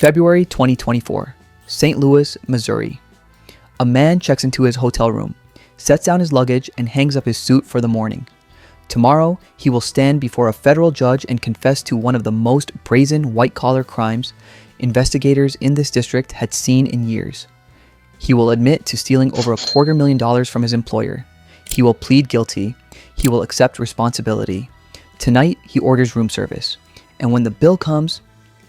February 2024, St. Louis, Missouri. A man checks into his hotel room, sets down his luggage, and hangs up his suit for the morning. Tomorrow, he will stand before a federal judge and confess to one of the most brazen white-collar crimes investigators in this district had seen in years. He will admit to stealing over $250,000 from his employer. He will plead guilty. He will accept responsibility. Tonight, he orders room service. And when the bill comes,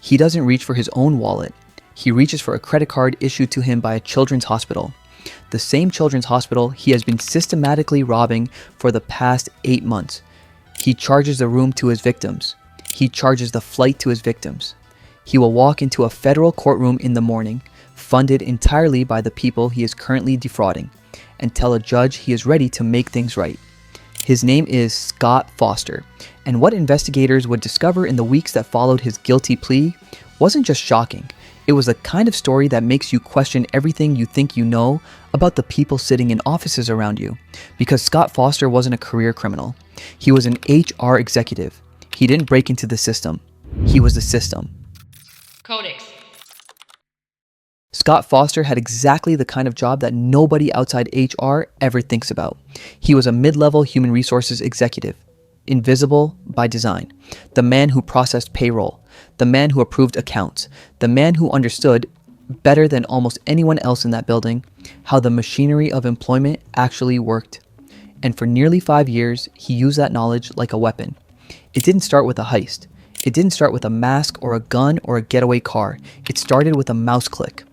he doesn't reach for his own wallet. He reaches for a credit card issued to him by a children's hospital. The same children's hospital he has been systematically robbing for the past 8 months. He charges the room to his victims. He charges the flight to his victims. He will walk into a federal courtroom in the morning, funded entirely by the people he is currently defrauding, and tell a judge he is ready to make things right. His name is Scott Foster, and what investigators would discover in the weeks that followed his guilty plea wasn't just shocking. It was the kind of story that makes you question everything you think you know about the people sitting in offices around you. Because Scott Foster wasn't a career criminal. He was an HR executive. He didn't break into the system. He was the system. Codex. Scott Foster had exactly the kind of job that nobody outside HR ever thinks about. He was a mid-level human resources executive. Invisible by design. The man who processed payroll. The man who approved accounts. The man who understood, better than almost anyone else in that building, how the machinery of employment actually worked. And for nearly 5 years, he used that knowledge like a weapon. It didn't start with a heist. It didn't start with a mask or a gun or a getaway car. It started with a mouse click.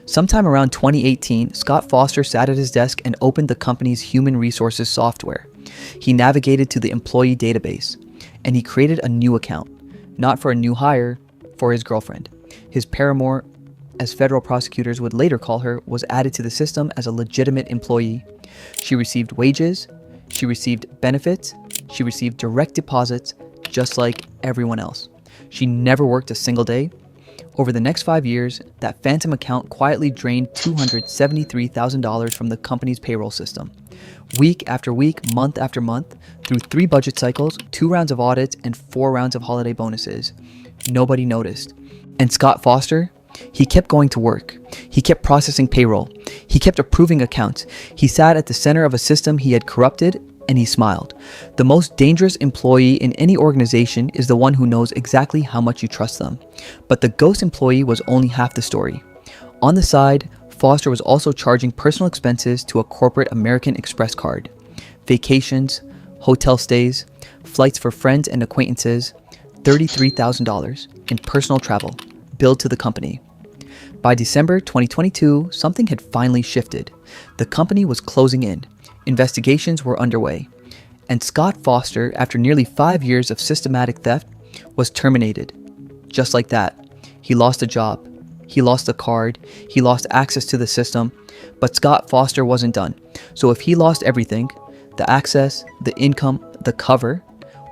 Sometime around 2018, Scott Foster sat at his desk and opened the company's human resources software. He navigated to the employee database, and he created a new account, not for a new hire, for his girlfriend. His paramour, as federal prosecutors would later call her, was added to the system as a legitimate employee. She received wages, she received benefits, she received direct deposits, just like everyone else. She never worked a single day. Over the next 5 years, that phantom account quietly drained $273,000 from the company's payroll system. Week after week, month after month, through 3 budget cycles, 2 rounds of audits, and 4 rounds of holiday bonuses. Nobody noticed. And Scott Foster? He kept going to work. He kept processing payroll. He kept approving accounts. He sat at the center of a system he had corrupted, and he smiled. The most dangerous employee in any organization is the one who knows exactly how much you trust them. But the ghost employee was only half the story. On the side, Foster was also charging personal expenses to a corporate American Express card. Vacations, hotel stays, flights for friends and acquaintances, $33,000 in personal travel, billed to the company. By December 2022, something had finally shifted. The company was closing in. Investigations were underway. And Scott Foster, after nearly 5 years of systematic theft, was terminated. Just like that. He lost a job. He lost a card. He lost access to the system. But Scott Foster wasn't done. So if he lost everything, the access, the income, the cover,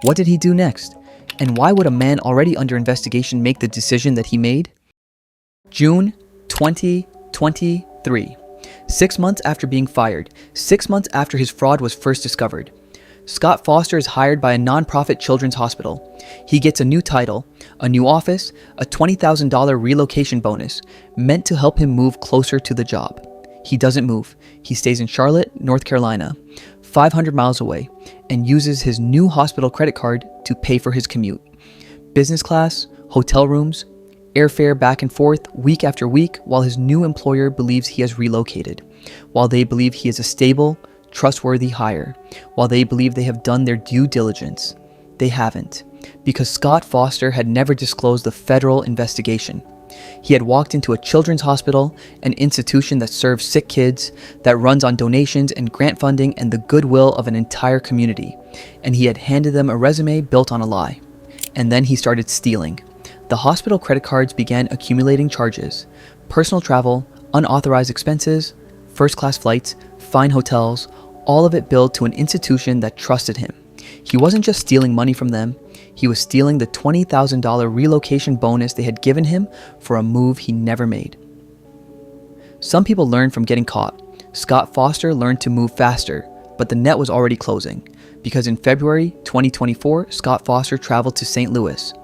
what did he do next? And why would a man already under investigation make the decision that he made? June 2023. 6 months after being fired, 6 months after his fraud was first discovered, Scott Foster is hired by a nonprofit children's hospital. He gets a new title, a new office, a $20,000 relocation bonus, meant to help him move closer to the job. He doesn't move. He stays in Charlotte, North Carolina, 500 miles away, and uses his new hospital credit card to pay for his commute. Business class, hotel rooms, airfare back and forth week after week while his new employer believes he has relocated, while they believe he is a stable, trustworthy hire, while they believe they have done their due diligence. They haven't, because Scott Foster had never disclosed the federal investigation. He had walked into a children's hospital, an institution that serves sick kids, that runs on donations and grant funding and the goodwill of an entire community, and he had handed them a resume built on a lie. And then he started stealing. The hospital credit cards began accumulating charges, personal travel, unauthorized expenses, first-class flights, fine hotels, all of it billed to an institution that trusted him. He wasn't just stealing money from them, he was stealing the $20,000 relocation bonus they had given him for a move he never made. Some people learn from getting caught. Scott Foster learned to move faster, but the net was already closing, because in February 2024, Scott Foster traveled to St. Louis.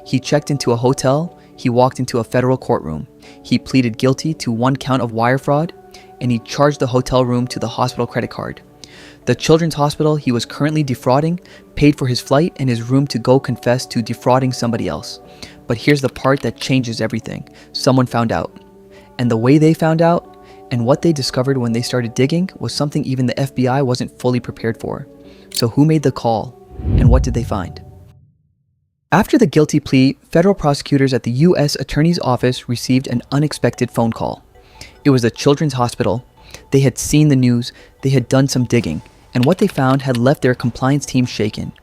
He checked into a hotel, he walked into a federal courtroom. He pleaded guilty to 1 count of wire fraud, and he charged the hotel room to the hospital credit card. The children's hospital he was currently defrauding paid for his flight and his room to go confess to defrauding somebody else. But here's the part that changes everything. Someone found out. And the way they found out, and what they discovered when they started digging, was something even the FBI wasn't fully prepared for. So who made the call, and what did they find? After the guilty plea, federal prosecutors at the U.S. Attorney's Office received an unexpected phone call. It was the children's hospital. They had seen the news, they had done some digging, and what they found had left their compliance team shaken.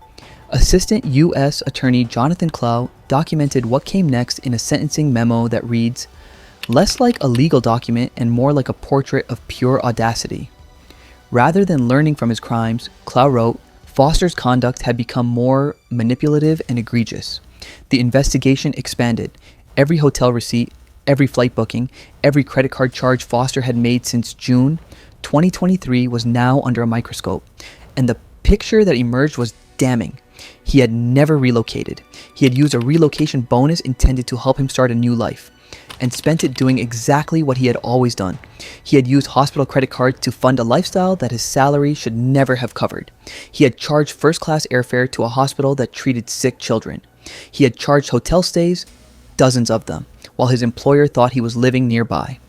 Assistant U.S. Attorney Jonathan Clow documented what came next in a sentencing memo that reads, "Less like a legal document and more like a portrait of pure audacity." Rather than learning from his crimes, Clow wrote, Foster's conduct had become more manipulative and egregious. The investigation expanded. Every hotel receipt, every flight booking, every credit card charge Foster had made since June 2023 was now under a microscope. And the picture that emerged was damning. He had never relocated. He had used a relocation bonus intended to help him start a new life, and spent it doing exactly what he had always done. He had used hospital credit cards to fund a lifestyle that his salary should never have covered. He had charged first-class airfare to a hospital that treated sick children. He had charged hotel stays, dozens of them, while his employer thought he was living nearby.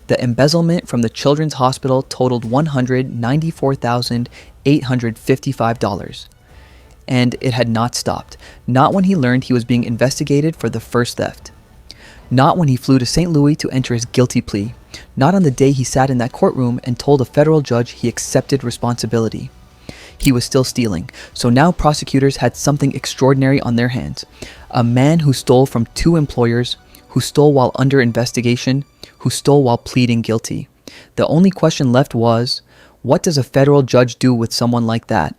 The embezzlement from the children's hospital totaled $194,855. And it had not stopped. Not when he learned he was being investigated for the first theft. Not when he flew to St. Louis to enter his guilty plea. Not on the day he sat in that courtroom and told a federal judge he accepted responsibility. He was still stealing, so now prosecutors had something extraordinary on their hands. A man who stole from 2 employers, who stole while under investigation, who stole while pleading guilty. The only question left was, what does a federal judge do with someone like that?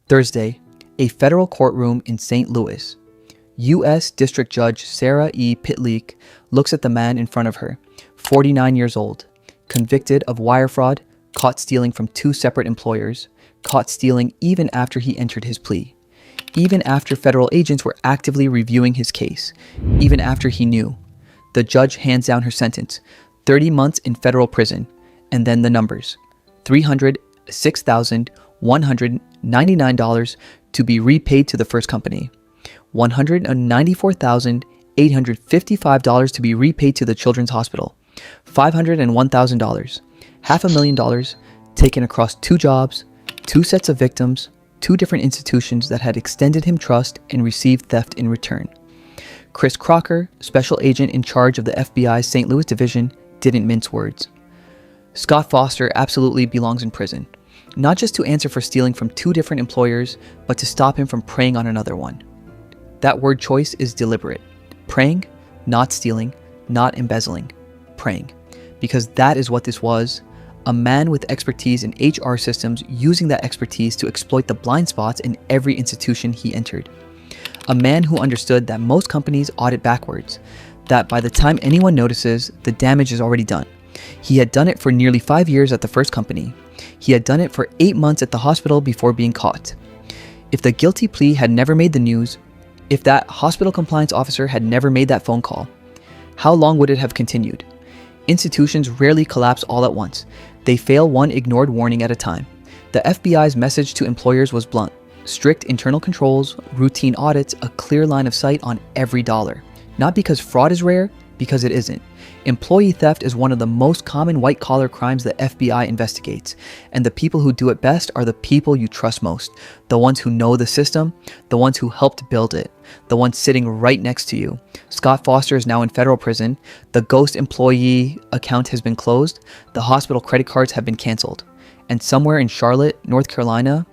Thursday, a federal courtroom in St. Louis. U.S. District Judge Sarah E. Pitleek looks at the man in front of her, 49 years old, convicted of wire fraud, caught stealing from 2 separate employers, caught stealing even after he entered his plea, even after federal agents were actively reviewing his case, even after he knew. The judge hands down her sentence, 30 months in federal prison, and then the numbers, $306,199 to be repaid to the first company, $194,855 to be repaid to the children's hospital, $501,000, $500,000 taken across 2 jobs, 2 sets of victims, 2 different institutions that had extended him trust and received theft in return. Chris Crocker, special agent in charge of the FBI's St. Louis division, didn't mince words. Scott Foster absolutely belongs in prison, not just to answer for stealing from 2 different employers, but to stop him from preying on another one. That word choice is deliberate. Preying, not stealing, not embezzling. Preying. Because that is what this was. A man with expertise in HR systems using that expertise to exploit the blind spots in every institution he entered. A man who understood that most companies audit backwards, that by the time anyone notices, the damage is already done. He had done it for nearly 5 years at the first company. He had done it for 8 months at the hospital before being caught. If the guilty plea had never made the news, if that hospital compliance officer had never made that phone call, how long would it have continued? Institutions rarely collapse all at once. They fail one ignored warning at a time. The FBI's message to employers was blunt. Strict internal controls, routine audits, a clear line of sight on every dollar. Not because fraud is rare, because it isn't. Employee theft is one of the most common white-collar crimes the FBI investigates, and the people who do it best are the people you trust most, the ones who know the system, the ones who helped build it, the ones sitting right next to you. Scott Foster is now in federal prison, the ghost employee account has been closed, the hospital credit cards have been canceled, and somewhere in Charlotte, North Carolina,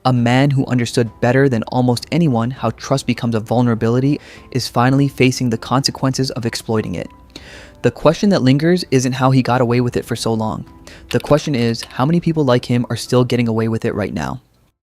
a man who understood better than almost anyone how trust becomes a vulnerability is finally facing the consequences of exploiting it. The question that lingers isn't how he got away with it for so long. The question is, how many people like him are still getting away with it right now?